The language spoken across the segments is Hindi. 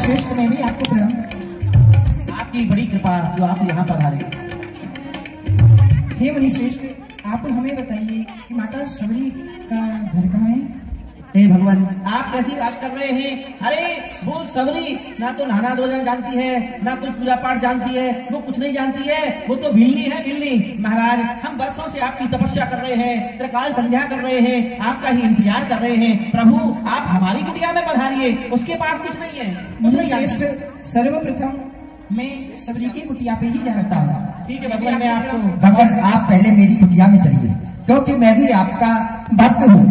श्रेष्ठ में भी आपको प्रणाम। आपकी बड़ी कृपा जो आप यहाँ पधारे। हे मुनि श्रेष्ठ, आप हमें बताइए कि माता सबरी का घर कहाँ है? हे भगवान, आप कैसी बात कर रहे हैं? अरे वो सबरी ना तो नहाना धोना जानती है, ना कोई पूजा पाठ जानती है, वो कुछ नहीं जानती है, वो तो भिल्ली है भिल्ली। महाराज, हम वर्षों से आपकी तपस्या कर रहे हैं, त्रिकाल संध्या कर रहे हैं, आपका ही इंतजार कर रहे हैं। प्रभु आप हमारी कुटिया में पधारिए, उसके पास कुछ नहीं है। मुझे श्रेष्ठ, सर्वप्रथम मैं सबरी की कुटिया पे ही जाता हूँ। ठीक है भगवान, मैं आपको। भगवान आप पहले मेरी कुटिया में चलिए, क्योंकि मैं भी आपका भक्त हूँ,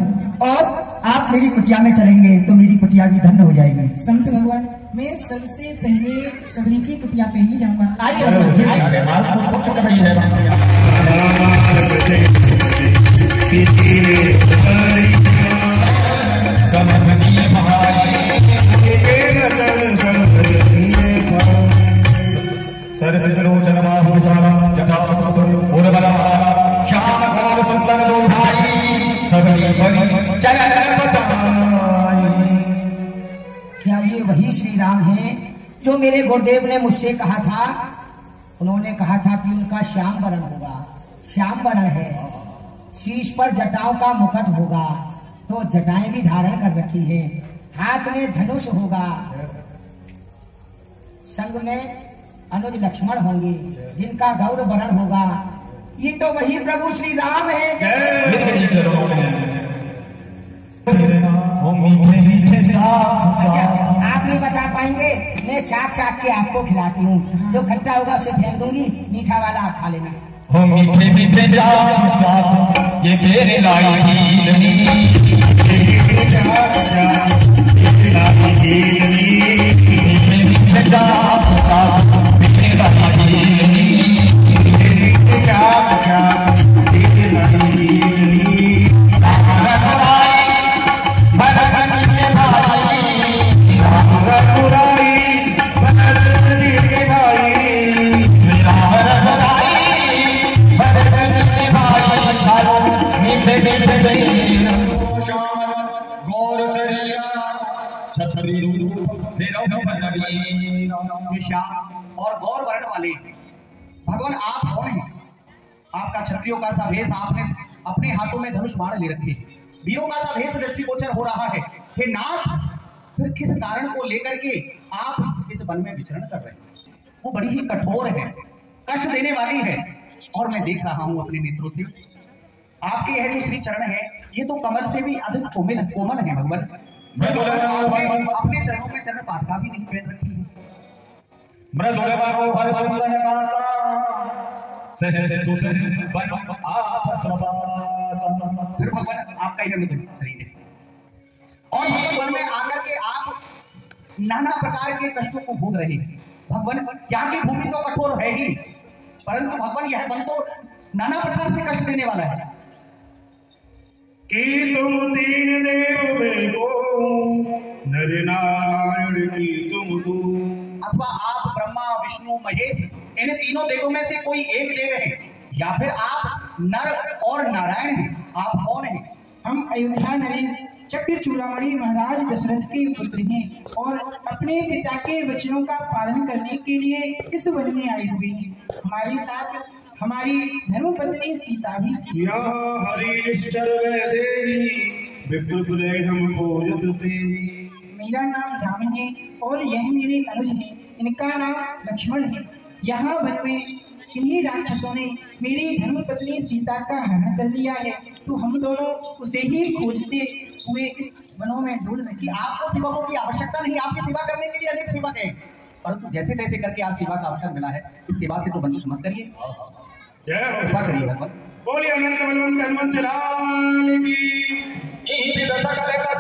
और आप मेरी कुटिया में चलेंगे तो मेरी कुटिया भी धन्य हो जाएगी। संत भगवान, मैं सबसे पहले सबरी की कुटिया पे ही जाऊंगा। आइए भगवान, आइए। क्या ये वही श्री राम है जो मेरे गुरुदेव ने मुझसे कहा था? उन्होंने कहा था कि उनका श्याम वर्ण होगा। श्याम वर्ण है, शीश पर जटाओं का मुकुट होगा, तो जटाएं भी धारण कर रखी है, हाथ में धनुष होगा, संग में अनुज लक्ष्मण होंगे, जिनका गौर वर्ण होगा। ये तो वही प्रभु श्री राम है। अच्छा, आप नहीं बता पाएंगे, मैं चाक चाक के आपको खिलाती हूँ, जो खट्टा होगा उसे फेंक दूंगी, मीठा वाला आप खा लेना। हो मीठे मीठे चाक ये मेरे लाई और गौर वर्ण वाले भगवान आप कौन हैं? आपका क्षत्रियों का सा भेष, आपने अपने हाथों में धनुष बाण ले रखे, वीरों का सा भेष दृष्टिगोचर हो रहा है। हे नाथ, फिर किस कारण को लेकर के आप इस वन में विचरण कर रहे हैं? वो बड़ी ही कठोर है, कष्ट देने वाली है, और मैं देख रहा हूं अपने नेत्रों से आपके यह जो श्री चरण है, ये तो कमल से भी अधिक कोमल है भगवान। अपने चरणों में चरण पादुका भी नहीं पहन रखी है। फिर भगवान आपका ही शरीर है, और भगवान में आकर के आप नाना प्रकार के कष्टों को भोग रहे हैं। भगवान यहाँ की भूमि तो कठोर है ही, परंतु भगवान यह वन तो नाना प्रकार से कष्ट देने वाला है। कि तुम तीन देव में को नर नारायण की तुम दो, अथवा आप ब्रह्मा विष्णु महेश इन तीनों देवों में से कोई एक देव है, या फिर आप नर और नारायण हैं? आप कौन हैं? हम अयोध्या नरेश चक्र चूड़ामणि महाराज दशरथ के पुत्र हैं, और अपने पिता के वचनों का पालन करने के लिए इस वन में आई हुई हैं। हमारे साथ हमारी धर्मपत्नी सीता भी थी। मेरा नाम राम है और यह मेरे अनुज हैं, इनका नाम लक्ष्मण है। यहाँ वन में किन्हीं राक्षसों ने मेरी धर्मपत्नी सीता का हरण कर लिया है, तो हम दोनों उसे ही खोजते हुए इस वनों में ढूंढ रहे। आपको सेवकों की आवश्यकता नहीं, आपकी सेवा करने के लिए अनेक सेवक हैं, परंतु जैसे तैसे करके आज सेवा का अवसर मिला है, इस सेवा से तो वंचित मत करिए। कृपा करिए भगवान। बोलिए अनंत बलवंत हनुमंत लाल की। दशा का लेकर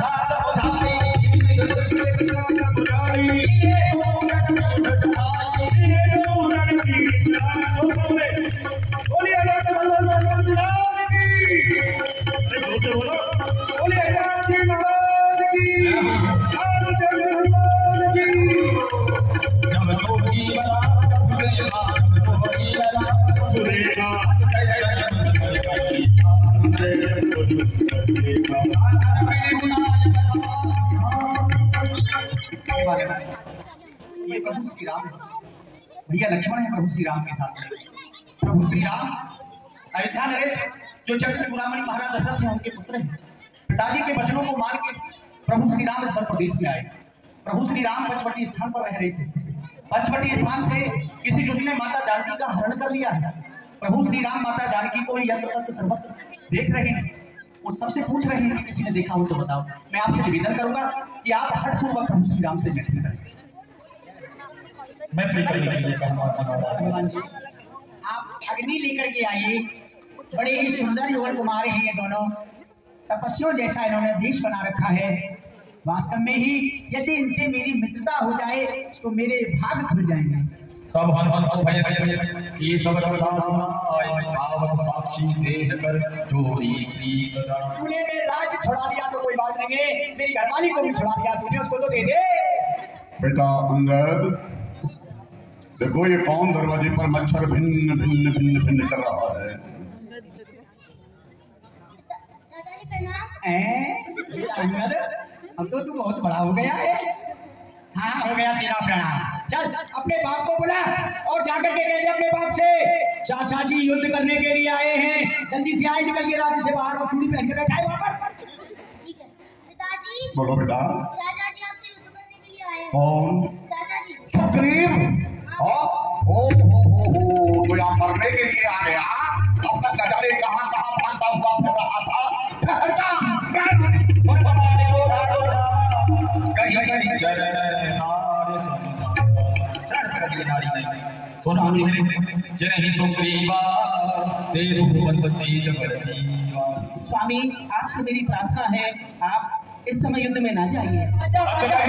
राम भैया लक्ष्मण है प्रभु श्री राम के साथ। प्रभु श्री राम अयोध्या नरेश जो चक्र चूड़ामणि महाराज दशरथ हैं उनके पुत्र हैं। पिताजी के वचनों को मान के प्रभु श्री राम इस पर प्रदेश में आए। प्रभु श्री राम पंचवटी स्थान पर रह रहे थे। पंचवटी स्थान से किसी दुष्ट ने माता जानकी का हरण कर लिया है। प्रभु श्री राम माता जानकी को यत्र तत्र सर्वत्र देख रहे हैं। वो सबसे पूछ रहे हैं कि किसी ने देखा हो तो बताओ। मैं आपसे निवेदन करूंगा कि आप हठपूर्वक प्रभु श्री राम से मैत्री करें। मैत्री करने के लिए कहना भगवान जी आप अग्नि लेकर के आइए। बड़े ही सुंदर युगल कुमार हैं ये दोनों। तपस्वियों जैसा इन्होंने वेश बना रखा है। वास्तव में ही यदि इनसे मेरी मित्रता हो जाए तो मेरे भाग खुल जाएंगे। तब हनुमान को भय ये सब कथा सुनाए आवत साक्षी देह कर चोरी प्रीत रण। तूने मेरे राज्य छुड़ा दिया तो कोई बात नहीं है, मेरी घरवाली को भी छुड़ा दिया तूने, उसको तो दे दे। बेटा अंगद देखो ये कौन दरवाजे पर मच्छर भिन्न भिन्न भिन्न भिन्न कर रहा है। अंगद अब तो तू बहुत बड़ा हो गया है। हाँ हो गया तेरा प्रणाम। चल अपने बाप को बुला और जाकर के कह दे अपने बाप से चाचा जी युद्ध करने के लिए आए हैं, जल्दी से आए निकल के राज्य से बाहर। वो चूड़ी पहन के बैठा है वहाँ पर। ठीक है पिताजी। बोलो बेटा। चाचा जी आपसे युद्ध करने के लिए आए हैं। कौन? चाचा जी। सुग्रीव। हो तो यहाँ मरने के लिए आ गया। अब तक न जाने कहाँ कहाँ भागता हुआ फिर रहा था। ठहर जा। स्वामी आपसे मेरी प्रार्थना है आप इस समय युद्ध में ना जाइए। क्या बात है?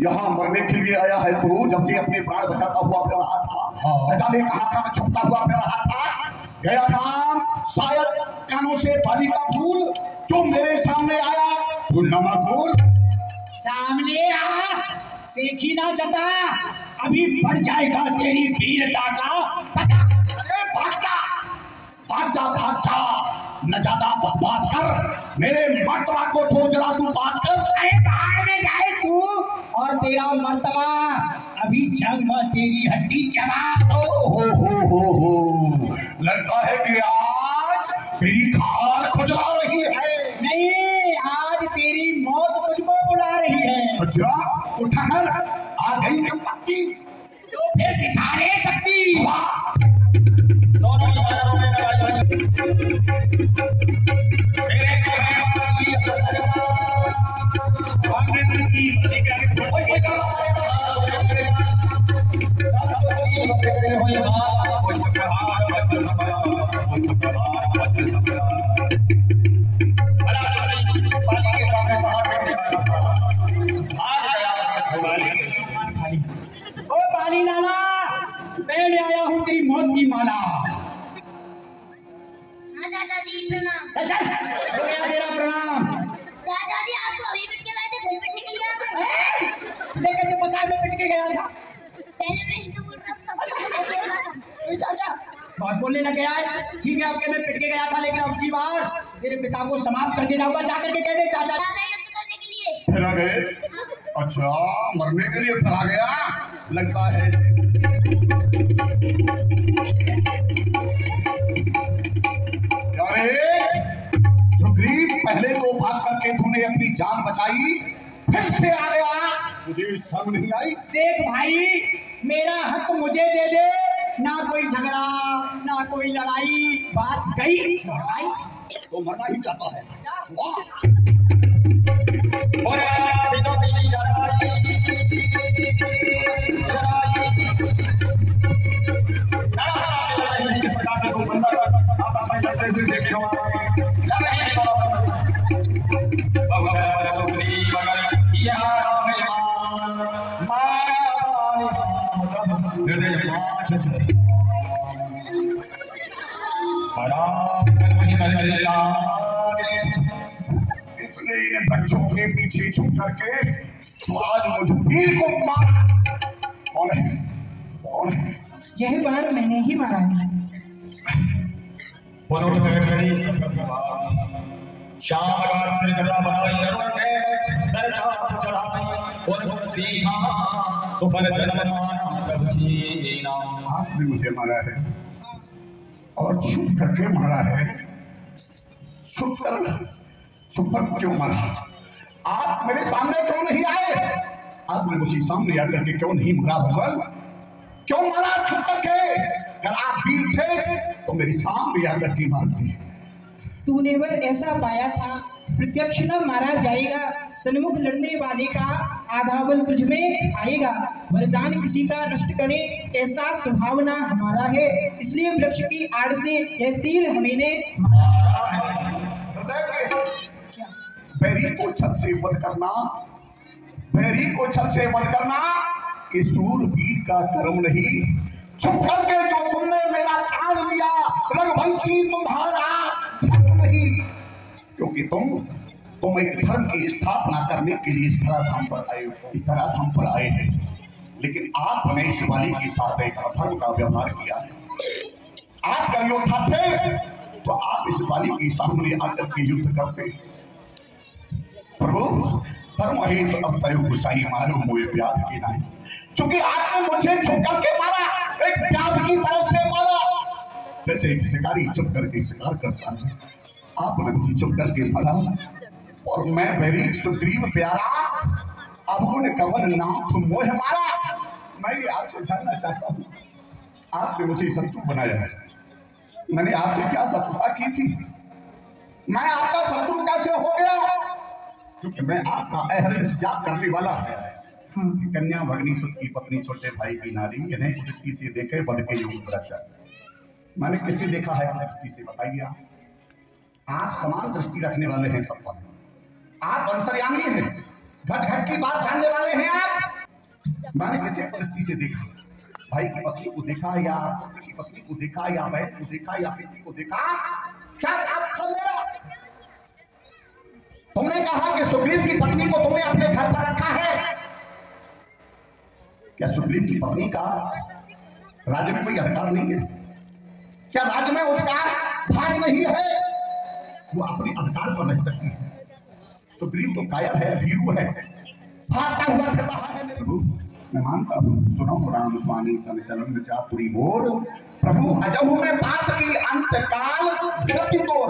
यहाँ मरने के लिए आया है तू? जब से अपने प्राण बचाता हुआ फिर रहा था, न जाने कहाँ कहाँ छुपता हुआ फिर रहा था। गया नाम शायद कानों से बाली का फूल जो मेरे सामने आया तू नमक फूल। सामने आ, सेखी ना जता, अभी बढ़ जाएगा तेरी वीरता का पता। अरे भाग जा, भाग जा, भाग जा। न ज्यादा बकवास कर, मेरे मर्तबा को ठोक जरा तू बात कर। अरे बाहर में जाए तू और तेरा मर्तबा अभी जंग में तेरी हड्डी चबा। हो लगता है कि आज मेरी खाल खुजला रही है। नहीं, आज तेरी मौत तुझको बुला रही है। अच्छा उठा कर आ गई कब पक्की तो फिर दिखा ले सकती। ओ पानी लाला, मैं ले आया हूँ तेरी मौत की माला। हाँ चाचा जी प्रणाम। चल चल, हो गया तेरा प्रणाम। चाचा जी आपको अभी पिट के लाए थे, फिर पिट के गया। तुझे कैसे पता है मैं पिट के गया था? पहले मैं हिंदू बोल रहा था। चाचा बहुत बोलने लग गया है। ठीक है, अब के मैं पिट के गया था, लेकिन अब की बार तेरे पिता को समाप्त करके जाऊंगा। जाकर के कह दे चाचा युद्ध करने के लिए फिर आ गए। अच्छा मरने के लिए फिर आ गया लगता है। अरे सुग्रीव, पहले तो भाग करके तूने अपनी जान बचाई, फिर से आ गया, मुझे शर्म नहीं आई? देख भाई, मेरा हक मुझे दे दे, ना कोई झगड़ा ना कोई लड़ाई, बात गई। लड़ाई तो मरना ही चाहता है। वाह इसलिए इन बच्चों के पीछे छुप करके तो आज मुझे वीर को मारा। कौन है? कौन है? यह बाण मैंने ही मारा है। श्याम गान फिर जड़ा बनाई अरुण ने सर चाप चढ़ाई और पुत्री सुफल जन्म माना प्रभु जीना। आपने मुझे मारा है और छुप करके मारा है। छुप कर क्यों मारा? आप मेरे सामने क्यों नहीं आए? आपने मुझे सामने आकर के क्यों नहीं मारा भगवान? क्यों मारा छुप करके? अगर आप वीर थे तो मेरे सामने आकर के मारते। तूने वर ऐसा पाया था, प्रत्यक्ष न मारा जाएगा, सन्मुख लड़ने वाले का आधा बल तुझ में आएगा। वरदान किसी का नष्ट करे ऐसा स्वभावना हमारा है, इसलिए वृक्ष की आड़ से यह तीर हमने मारा है। बैरी को छत से वध करना, बैरी को छत से वध करना ये सूरवीर का कर्म नहीं। छुप करके जो तुमने मेरा प्राण लिया, रघुवंशी तुम्हारा धर्म नहीं। क्योंकि तुम एक धर्म की स्थापना करने के लिए इस धराधाम पर आए हैं, लेकिन आपने इस वाली के साथ एक अधर्म का व्यवहार किया है। आप कर योद्धा थे तो आप इस वाली के सामने आकर के युद्ध करते। प्रभु धर्म है तो अब तरह गुसाई मालूम हुए व्याध की नहीं, क्योंकि आपने मुझे छुप करके मारा, एक व्याध की तरह से मारा। जैसे एक शिकारी चुप करके शिकार करता है, आपने मुझे चुप करके मारा। और मैं बैरी सुग्रीव प्यारा आपको ने कवन नाम तुम मोह मारा। मैं ये आपसे जानना चाहता हूँ, आपने मुझे शत्रु बनाया है, मैंने आपसे क्या शत्रुता की थी? मैं आपका शत्रु कैसे हो गया? क्योंकि मैं आपका अहरनिश जाप करने वाला है। कन्या भगनी सुत की पत्नी छोटे भाई की नारी, इन्हें दृष्टि से देखे बद के योग प्रचार। मैंने किसे देखा है दृष्टि से बताइए। आप समान दृष्टि रखने वाले हैं सब पर, आप अंतर्यामी हैं, घट घट की बात जानने वाले हैं आप। मैंने किसे दृष्टि से देखा? भाई की पत्नी को देखा, या पुत्र की पत्नी को देखा, या बहन को देखा, या बेटी को देखा? क्या बात था मेरा? तुमने कहा कि सुग्रीव की पत्नी को तुमने अपने घर पर रखा है। क्या सुग्रीव की पत्नी का राज्य में कोई अधिकार नहीं है? क्या राज्य में उसका भाग नहीं है? वो अपने अधिकार पर रह सकती है। सुग्रीव तो कायर है, भीरू है, भागता हुआ फिर रहा है। प्रभु मैं मानता हूँ, सुनो राम स्वामी सन चलन चातुरी मोर, प्रभु अजहु में बात की अंतकाल विरति तोर।